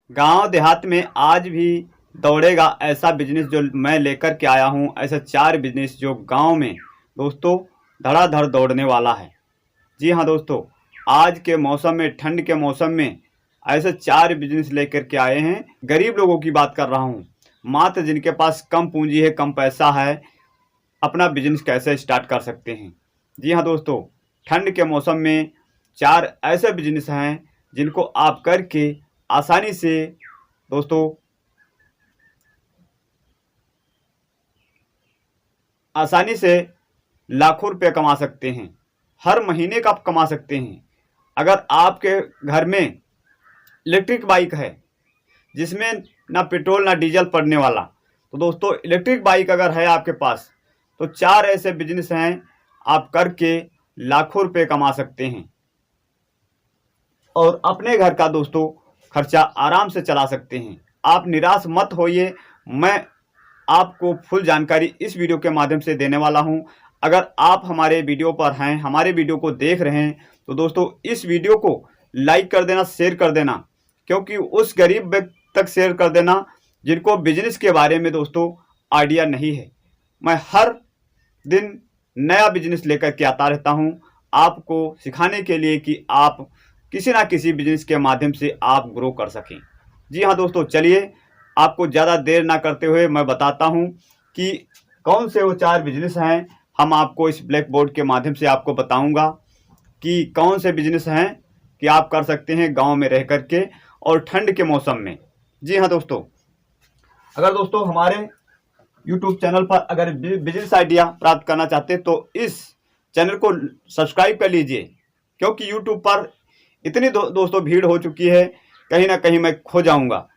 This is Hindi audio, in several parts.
गांव देहात में आज भी दौड़ेगा ऐसा बिजनेस जो मैं लेकर के आया हूं। ऐसा 4 बिजनेस जो गांव में दोस्तों धड़ाधड़ दौड़ने वाला है। जी हाँ दोस्तों, आज के मौसम में, ठंड के मौसम में ऐसे 4 बिजनेस लेकर के आए हैं। गरीब लोगों की बात कर रहा हूँ, मात्र जिनके पास कम पूंजी है, कम पैसा है, अपना बिजनेस कैसे स्टार्ट कर सकते हैं। जी हाँ दोस्तों, ठंड के मौसम में 4 ऐसे बिजनेस हैं जिनको आप करके आसानी से दोस्तों लाखों रुपए कमा सकते हैं। हर महीने का आप कमा सकते हैं। अगर आपके घर में इलेक्ट्रिक बाइक है जिसमें ना पेट्रोल ना डीजल पड़ने वाला, तो दोस्तों इलेक्ट्रिक बाइक अगर है आपके पास तो 4 ऐसे बिजनेस हैं आप करके लाखों रुपए कमा सकते हैं और अपने घर का दोस्तों खर्चा आराम से चला सकते हैं। आप निराश मत होइए, मैं आपको फुल जानकारी इस वीडियो के माध्यम से देने वाला हूं। अगर आप हमारे वीडियो पर हैं, हमारे वीडियो को देख रहे हैं, तो दोस्तों इस वीडियो को लाइक कर देना, शेयर कर देना, क्योंकि उस गरीब व्यक्ति तक शेयर कर देना जिनको बिजनेस के बारे में दोस्तों आइडिया नहीं है। मैं हर दिन नया बिजनेस लेकर के आता रहता हूं आपको सिखाने के लिए कि आप किसी ना किसी बिजनेस के माध्यम से आप ग्रो कर सकें। जी हाँ दोस्तों, चलिए आपको ज़्यादा देर ना करते हुए मैं बताता हूं कि कौन से वो 4 बिजनेस हैं। हम आपको इस ब्लैक बोर्ड के माध्यम से आपको बताऊंगा कि कौन से बिजनेस हैं कि आप कर सकते हैं गांव में रह करके और ठंड के मौसम में। जी हाँ दोस्तों, अगर दोस्तों हमारे YouTube चैनल पर अगर बिजनेस आइडिया प्राप्त करना चाहते हैं तो इस चैनल को सब्सक्राइब कर लीजिए, क्योंकि YouTube पर इतनी दोस्तों भीड़ हो चुकी है, कहीं ना कहीं मैं खो जाऊंगा।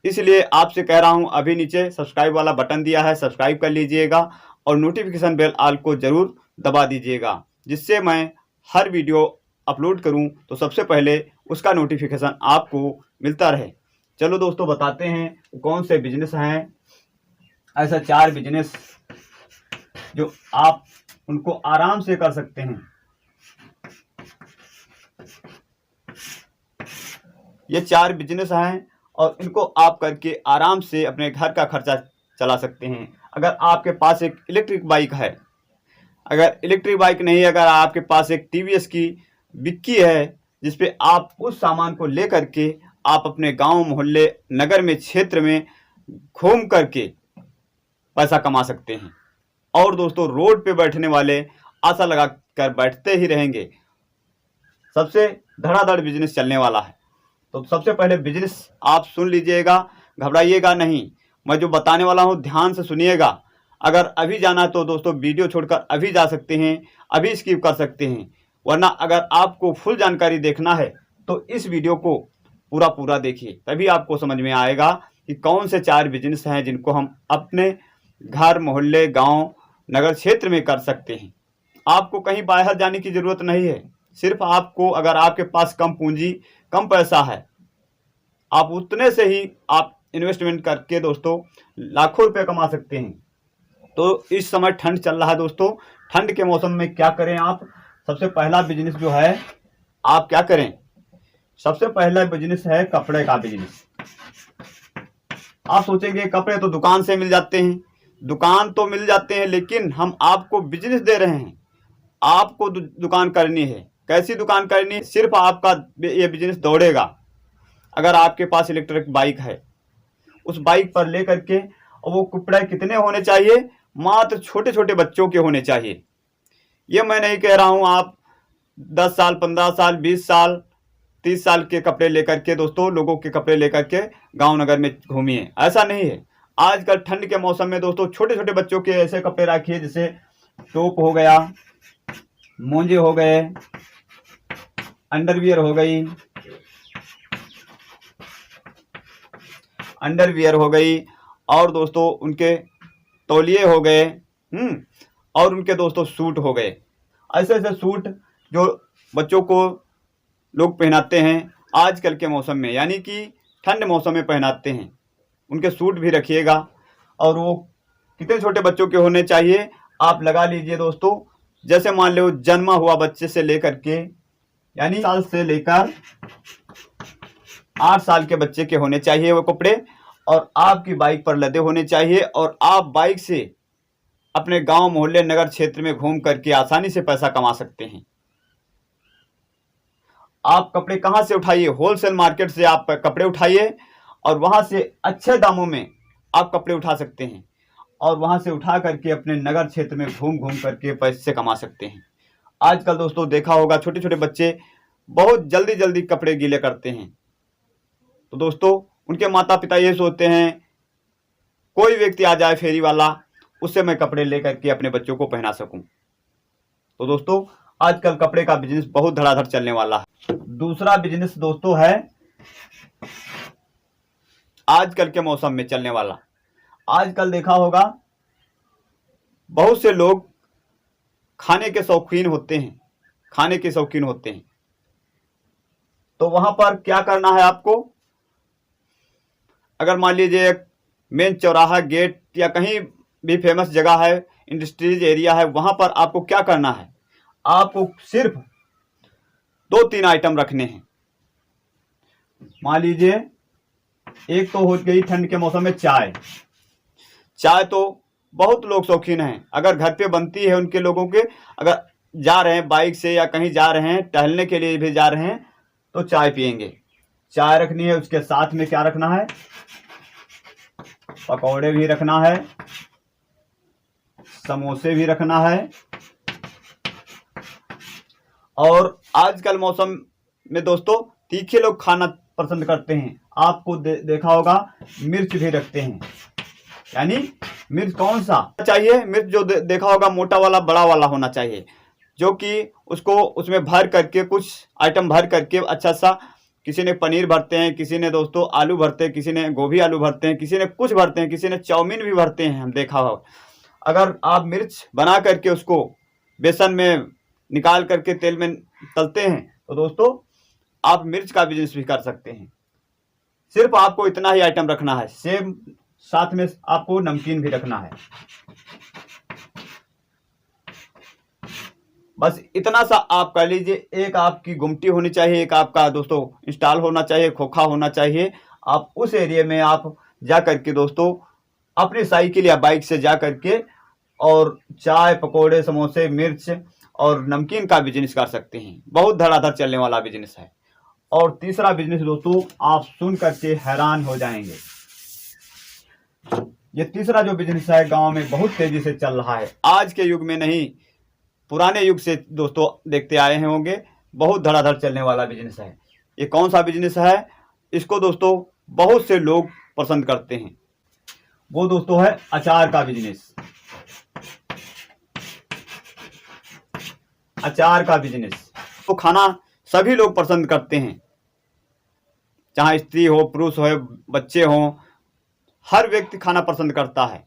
इसलिए आपसे कह रहा हूं, अभी नीचे सब्सक्राइब वाला बटन दिया है, सब्सक्राइब कर लीजिएगा और नोटिफिकेशन बेल आल को ज़रूर दबा दीजिएगा, जिससे मैं हर वीडियो अपलोड करूं तो सबसे पहले उसका नोटिफिकेशन आपको मिलता रहे। चलो दोस्तों बताते हैं कौन से बिजनेस हैं। ऐसा 4 बिजनेस जो आप उनको आराम से कर सकते हैं। ये 4 बिजनेस हैं और इनको आप करके आराम से अपने घर का खर्चा चला सकते हैं। अगर आपके पास एक इलेक्ट्रिक बाइक है, अगर इलेक्ट्रिक बाइक नहीं, अगर आपके पास एक टीवीएस की विक्की है जिसपे आप उस सामान को ले करके आप अपने गांव, मोहल्ले, नगर में, क्षेत्र में घूम करके पैसा कमा सकते हैं। और दोस्तों रोड पे बैठने वाले आशा लगा कर बैठते ही रहेंगे। सबसे धड़ाधड़ बिजनेस चलने वाला है। तो सबसे पहले बिजनेस आप सुन लीजिएगा, घबराइएगा नहीं। मैं जो बताने वाला हूं ध्यान से सुनिएगा। अगर अभी जाना तो दोस्तों वीडियो छोड़कर अभी जा सकते हैं, अभी स्किप कर सकते हैं, वरना अगर आपको फुल जानकारी देखना है तो इस वीडियो को पूरा देखिए, तभी आपको समझ में आएगा कि कौन से 4 बिजनेस हैं जिनको हम अपने घर, मोहल्ले, गांव, नगर क्षेत्र में कर सकते हैं। आपको कहीं बाहर जाने की ज़रूरत नहीं है। सिर्फ आपको, अगर आपके पास कम पूंजी, कम पैसा है, आप उतने से ही आप इन्वेस्टमेंट करके दोस्तों लाखों रुपए कमा सकते हैं। तो इस समय ठंड चल रहा है दोस्तों, ठंड के मौसम में क्या करें आप? सबसे पहला बिजनेस जो है आप क्या करें? सबसे पहला बिजनेस है कपड़े का बिजनेस। आप सोचेंगे कपड़े तो दुकान से मिल जाते हैं। दुकान तो मिल जाते हैं, लेकिन हम आपको बिजनेस दे रहे हैं। आपको दुकान करनी है। कैसी दुकान करनी है? सिर्फ आपका ये बिजनेस दौड़ेगा अगर आपके पास इलेक्ट्रिक बाइक है। उस बाइक पर ले करके, और वो कपड़े कितने होने चाहिए? मात्र छोटे छोटे बच्चों के होने चाहिए। ये मैं नहीं कह रहा हूँ आप 10 साल, 15 साल, 20 साल, 30 साल के कपड़े लेकर के दोस्तों, लोगों के कपड़े लेकर के गांव नगर में घूमिए। ऐसा नहीं है। आजकल ठंड के मौसम में दोस्तों छोटे छोटे बच्चों के ऐसे कपड़े रखिए, जैसे टॉप हो गया, मोजे हो गए, अंडरवियर हो गई, और दोस्तों उनके तौलिए हो गए, और उनके दोस्तों सूट हो गए। ऐसे ऐसे सूट जो बच्चों को लोग पहनाते हैं आजकल के मौसम में, यानी कि ठंड मौसम में पहनाते हैं। उनके सूट भी रखिएगा। और वो कितने छोटे बच्चों के होने चाहिए आप लगा लीजिए दोस्तों। जैसे मान लो जन्मा हुआ बच्चे से लेकर के, यानी साल से लेकर 8 साल के बच्चे के होने चाहिए वो कपड़े, और आपकी बाइक पर लदे होने चाहिए, और आप बाइक से अपने गांव, मोहल्ले, नगर क्षेत्र में घूम करके आसानी से पैसा कमा सकते हैं। आप कपड़े कहां से उठाइए? होलसेल मार्केट से आप कपड़े उठाइए, और वहां से अच्छे दामों में आप कपड़े उठा सकते हैं, और वहां से उठा करके अपने नगर क्षेत्र में घूम घूम करके पैसे कमा सकते हैं। आजकल दोस्तों देखा होगा, छोटे छोटे बच्चे बहुत जल्दी जल्दी कपड़े गीले करते हैं। तो दोस्तों उनके माता पिता ये सोचते हैं कोई व्यक्ति आ जाए फेरी वाला, उससे मैं कपड़े लेकर के अपने बच्चों को पहना सकूं। तो दोस्तों आजकल कपड़े का बिजनेस बहुत धड़ाधड़ चलने वाला है। दूसरा बिजनेस दोस्तों है आजकल के मौसम में चलने वाला। आजकल देखा होगा बहुत से लोग खाने के शौकीन होते हैं, खाने के शौकीन होते हैं। तो वहां पर क्या करना है आपको? अगर मान लीजिए मेन चौराहा, गेट या कहीं भी फेमस जगह है, इंडस्ट्रीज एरिया है, वहां पर आपको क्या करना है? आपको सिर्फ 2-3 आइटम रखने हैं। मान लीजिए एक तो हो गई ठंड के मौसम में चाय। चाय तो बहुत लोग शौकीन हैं, अगर घर पे बनती है उनके लोगों के, अगर जा रहे हैं बाइक से या कहीं जा रहे हैं, टहलने के लिए भी जा रहे हैं, तो चाय पियेंगे। चाय रखनी है, उसके साथ में क्या रखना है? पकौड़े भी रखना है, समोसे भी रखना है, और आजकल मौसम में दोस्तों तीखे लोग खाना पसंद करते हैं। आपको देखा होगा मिर्च भी रखते हैं। यानी मिर्च कौन सा चाहिए? मिर्च जो देखा होगा मोटा वाला, बड़ा वाला होना चाहिए, जो कि उसको उसमें भर करके, कुछ आइटम भर करके अच्छा सा, किसी ने पनीर भरते हैं, किसी ने दोस्तों आलू भरते हैं, किसी ने गोभी आलू भरते हैं, किसी ने कुछ भरते हैं, किसी ने चाउमीन भी भरते हैं, हम देखा हो। अगर आप मिर्च बना करके उसको बेसन में निकाल करके तेल में तलते हैं, तो दोस्तों आप मिर्च का बिजनेस भी कर सकते हैं। सिर्फ आपको इतना ही आइटम रखना है, सेम साथ में आपको नमकीन भी रखना है। बस इतना सा आप कर लीजिए। एक आपकी गुमटी होनी चाहिए, एक आपका दोस्तों इंस्टॉल होना चाहिए, खोखा होना चाहिए। आप उस एरिया में आप जा करके दोस्तों अपनी साइकिल या बाइक से जा करके और चाय, पकोड़े, समोसे, मिर्च और नमकीन का बिजनेस कर सकते हैं। बहुत धड़ाधड़ चलने वाला बिजनेस है। और तीसरा बिजनेस दोस्तों आप सुन करके हैरान हो जाएंगे। ये तीसरा जो बिजनेस है गांव में बहुत तेजी से चल रहा है। आज के युग में नहीं, पुराने युग से दोस्तों देखते आए हैं होंगे, बहुत धड़ाधड़ चलने वाला बिजनेस है। ये कौन सा बिजनेस है? इसको दोस्तों बहुत से लोग पसंद करते हैं। वो दोस्तों है अचार का बिजनेस। अचार का बिजनेस तो खाना सभी लोग पसंद करते हैं, चाहे स्त्री हो, पुरुष हो, बच्चे हो, हर व्यक्ति खाना पसंद करता है।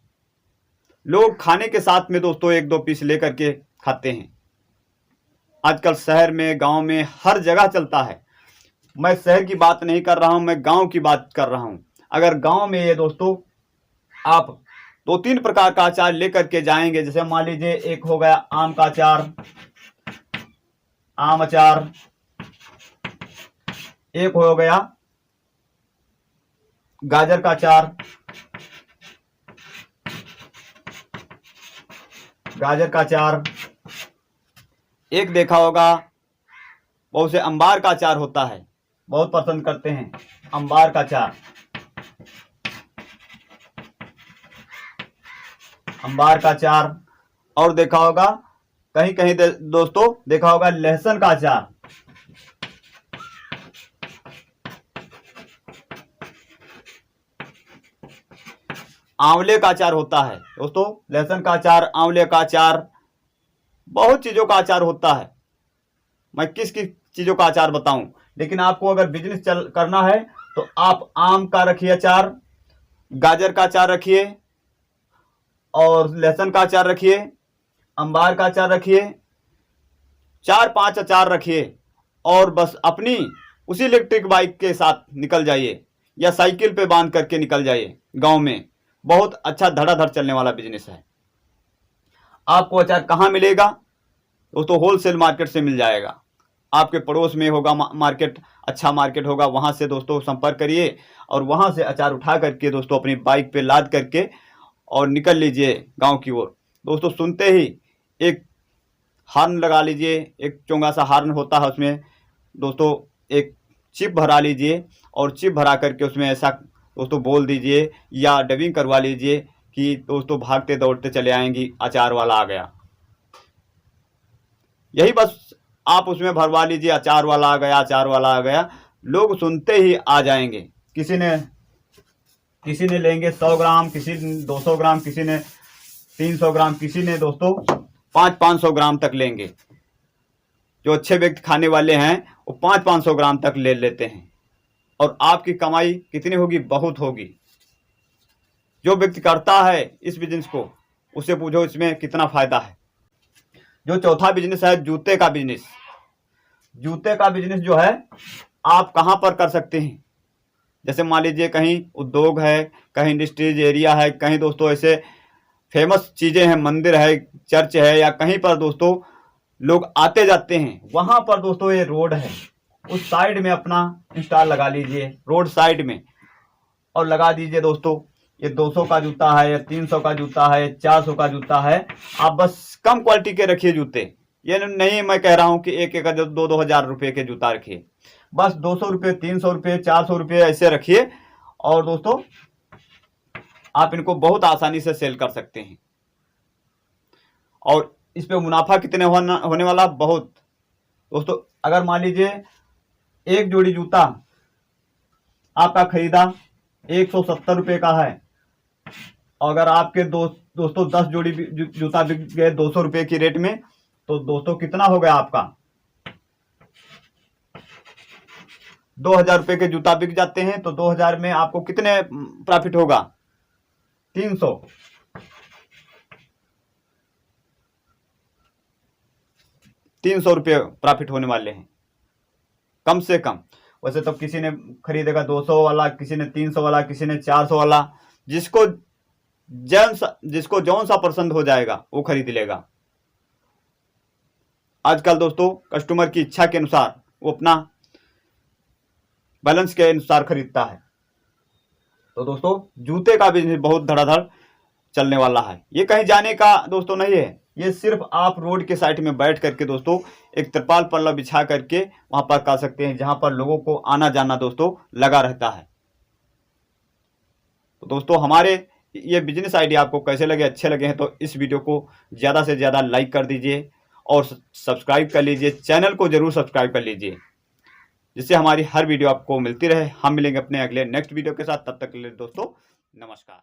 लोग खाने के साथ में दोस्तों 1-2 पीस लेकर के खाते हैं। आजकल शहर में, गांव में हर जगह चलता है। मैं शहर की बात नहीं कर रहा हूं, मैं गांव की बात कर रहा हूं। अगर गांव में ये दोस्तों आप 2-3 प्रकार का अचार लेकर के जाएंगे, जैसे मान लीजिए एक हो गया आम का अचार, आम अचार, एक हो गया गाजर का अचार, गाजर का अचार, एक देखा होगा बहुत से अंबार का अचार होता है, बहुत पसंद करते हैं अंबार का अचार, अंबार का अचार। और देखा होगा कहीं कहीं दोस्तों देखा होगा लहसुन का अचार, आंवले का अचार होता है दोस्तों, लहसुन का अचार, आंवले का अचार, बहुत चीजों का अचार होता है। मैं किस किस चीजों का अचार बताऊं, लेकिन आपको अगर बिजनेस करना है तो आप आम का रखिए अचार, गाजर का अचार रखिए, और लहसुन का अचार रखिए, अंबार का अचार रखिए, 4-5 अचार रखिए, और बस अपनी उसी इलेक्ट्रिक बाइक के साथ निकल जाइए या साइकिल पे बांध करके निकल जाइए गांव में। बहुत अच्छा धड़ाधड़ चलने वाला बिजनेस है। आपको अचार कहाँ मिलेगा दोस्तों? होलसेल मार्केट से मिल जाएगा। आपके पड़ोस में होगा मार्केट, अच्छा मार्केट होगा, वहाँ से दोस्तों संपर्क करिए और वहाँ से अचार उठा करके दोस्तों अपनी बाइक पे लाद करके और निकल लीजिए गांव की ओर। दोस्तों सुनते ही एक हार्न लगा लीजिए, एक चोंगा सा हार्न होता है उसमें दोस्तों, एक चिप भरा लीजिए और चिप भरा करके उसमें ऐसा दोस्तों बोल दीजिए या डबिंग करवा लीजिए कि दोस्तों भागते दौड़ते चले आएंगी, अचार वाला आ गया। यही बस आप उसमें भरवा लीजिए, अचार वाला आ गया, अचार वाला आ गया। लोग सुनते ही आ जाएंगे। किसी ने लेंगे 100 ग्राम, किसी ने 200 ग्राम, किसी ने 300 ग्राम, किसी ने दोस्तों 500 ग्राम तक लेंगे। जो अच्छे व्यक्ति खाने वाले हैं वो 500 ग्राम तक ले लेते हैं और आपकी कमाई कितनी होगी? बहुत होगी। जो व्यक्ति करता है इस बिजनेस को, उससे पूछो इसमें कितना फायदा है। जो चौथा बिजनेस है जूते का बिजनेस। जूते का बिजनेस जो है आप कहाँ पर कर सकते हैं? जैसे मान लीजिए कहीं उद्योग है, कहीं इंडस्ट्रीज एरिया है, कहीं दोस्तों ऐसे फेमस चीज़ें हैं, मंदिर है, चर्च है, या कहीं पर दोस्तों लोग आते जाते हैं, वहाँ पर दोस्तों ये रोड है, उस साइड में अपना इंस्टॉल लगा लीजिए, रोड साइड में, और लगा दीजिए दोस्तों। ये 200 का जूता है या 300 का जूता है, 400 का जूता है, आप बस कम क्वालिटी के रखिए जूते। ये नहीं मैं कह रहा हूँ कि एक 2 हज़ार रुपये के जूता रखिए, बस 200 रुपये, 300 रुपये, 400 रुपये ऐसे रखिए और दोस्तों आप इनको बहुत आसानी से सेल कर सकते हैं। और इस पे मुनाफा कितने होने वाला? बहुत। दोस्तों अगर मान लीजिए एक जोड़ी जूता आपका खरीदा 170 रुपये का है, अगर आपके दोस्तों 10 जोड़ी जूता बिक गए 200 रुपये की रेट में, तो दोस्तों कितना हो गया आपका? 2000 रुपये के जूता बिक जाते हैं, तो 2000 में आपको कितने प्रॉफिट होगा? 300 रुपये प्रॉफिट होने वाले हैं कम से कम। वैसे तो किसी ने खरीदेगा 200 वाला, किसी ने 300 वाला, किसी ने 400 वाला, जिसको जौन सा पसंद हो जाएगा वो खरीद लेगा। आजकल दोस्तों कस्टमर की इच्छा के अनुसार वो अपना बैलेंस के अनुसार खरीदता है। तो दोस्तों जूते का बिजनेस बहुत धड़ाधड़ चलने वाला है। ये कहीं जाने का दोस्तों नहीं है, ये सिर्फ आप रोड के साइड में बैठ करके दोस्तों एक तिरपाल पल्ला बिछा करके वहां पर कर सकते हैं, जहां पर लोगों को आना जाना दोस्तों लगा रहता है। तो दोस्तों हमारे ये बिजनेस आइडिया आपको कैसे लगे? अच्छे लगे हैं तो इस वीडियो को ज़्यादा से ज़्यादा लाइक कर दीजिए और सब्सक्राइब कर लीजिए, चैनल को जरूर सब्सक्राइब कर लीजिए, जिससे हमारी हर वीडियो आपको मिलती रहे। हम मिलेंगे अपने अगले नेक्स्ट वीडियो के साथ, तब तक के लिए दोस्तों नमस्कार।